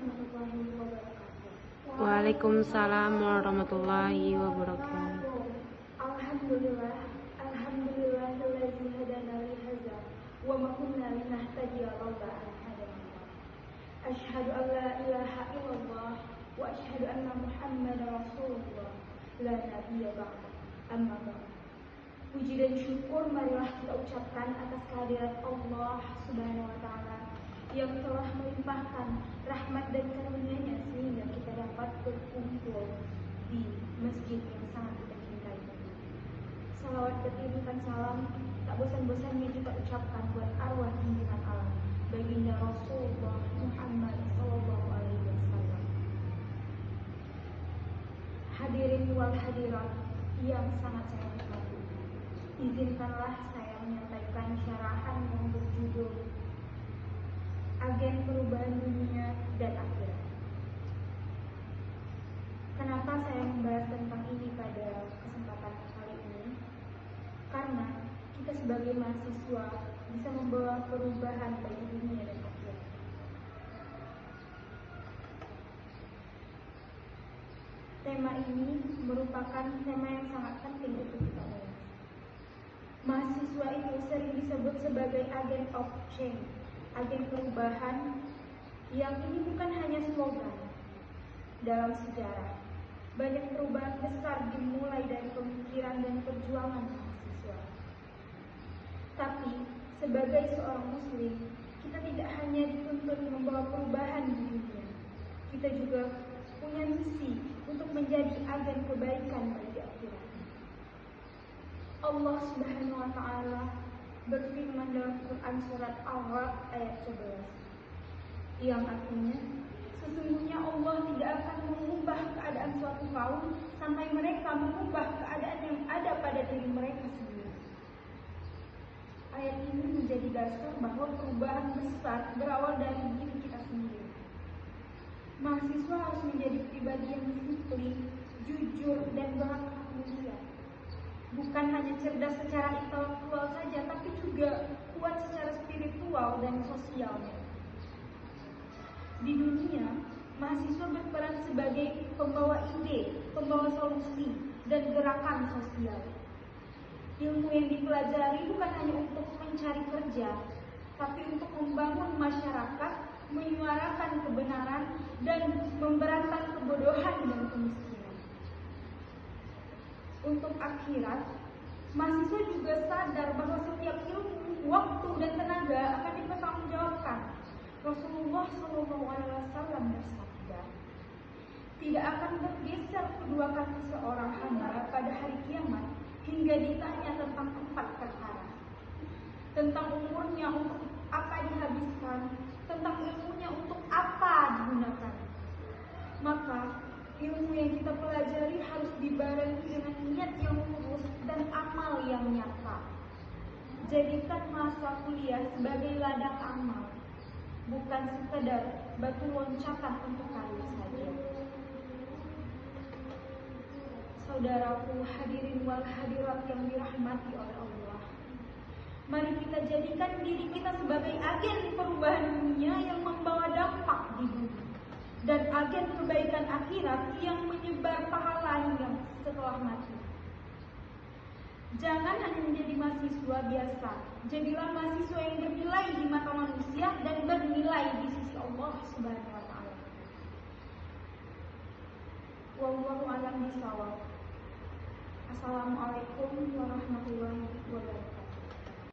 warahmatullahi wabarakatuh. Waalaikumsalam warahmatullahi wabarakatuh. Alhamdulillah, alhamdulillahillazi hadana li hadza wa ma kunna linahtadiya laula an hadana. Asyhadu an la ilaha illallah wa asyhadu anna Muhammadar Rasulullah la nabiyya ba'da. Amma ba'd. Puji dan syukur marilah kita ucapkan atas kehadirat Allah Subhanahu wa taala yang telah melimpahkan rahmat dan karunia-Nya sehingga kita dapat berkumpul di masjid yang sangat kita cintai. Salawat beririsan salam tak bosan-bosannya kita ucapkan buat arwah junjungan alam baginda Rasulullah Muhammad sallallahu alaihi wasallam. Hadirin wal hadirat yang sangat saya hormati, izinkanlah saya menyampaikan syarahan yang berjudul Agen Perubahan Dunia dan Akhirat. Kenapa saya membahas tentang ini pada kesempatan kali ini? Karena kita sebagai mahasiswa bisa membawa perubahan bagi dunia dan akhirat. Tema ini merupakan tema yang sangat penting untuk kita bahas. Mahasiswa itu sering disebut sebagai agent of change, agen perubahan, yang ini bukan hanya slogan. Dalam sejarah, banyak perubahan besar dimulai dari pemikiran dan perjuangan mahasiswa. Tapi, sebagai seorang muslim, kita tidak hanya dituntut membawa perubahan di dunia. Kita juga punya misi untuk menjadi agen kebaikan bagi akhirat. Allah Subhanahu wa taala berfirman dalam Quran surat Al-Ra'd ayat 11 yang artinya, sesungguhnya Allah tidak akan mengubah keadaan suatu kaum sampai mereka mengubah keadaan yang ada pada diri mereka sendiri. Ayat ini menjadi dasar bahwa perubahan besar berawal dari diri kita sendiri. Mahasiswa harus menjadi pribadi yang disiplin, jujur, dan berakhlak mulia. Bukan hanya cerdas secara intelektual saja, tapi juga kuat secara spiritual dan sosialnya. Di dunia, mahasiswa berperan sebagai pembawa ide, pembawa solusi, dan gerakan sosial. Ilmu yang dipelajari bukan hanya untuk mencari kerja, tapi untuk membangun masyarakat, menyuarakan kebenaran, dan memberantas kebodohan dan kemiskinan. Untuk akhirat, mahasiswa juga sadar bahwa setiap ilmu, waktu, dan tenaga akan dipertanggungjawabkan. Rasulullah SAW bersabda, tidak akan bergeser kedua kaki seorang hamba pada hari kiamat hingga ditanya tentang 4 perkara. Tentang umurnya untuk apa dihabiskan, tentang ilmunya untuk apa digunakan. Maka ilmu yang kita pelajari harus dibarengi dengan niat yang lurus dan amal yang nyata. Jadikan masa kuliah sebagai ladang amal, bukan sekedar batu loncatan untuk karir saja. Saudaraku hadirin wal hadirat yang dirahmati oleh Allah, mari kita jadikan diri kita sebagai agen perubahan dunia yang membawa dampak di bumi, dan agen kebaikan akhirat yang menyebar pahala hingga setelah mati. Jangan hanya menjadi mahasiswa biasa, jadilah mahasiswa yang bernilai di mata manusia dan bernilai di sisi Allah Subhanahu wa taala. Wallahu a'lam bishawab. Assalamualaikum warahmatullahi wabarakatuh.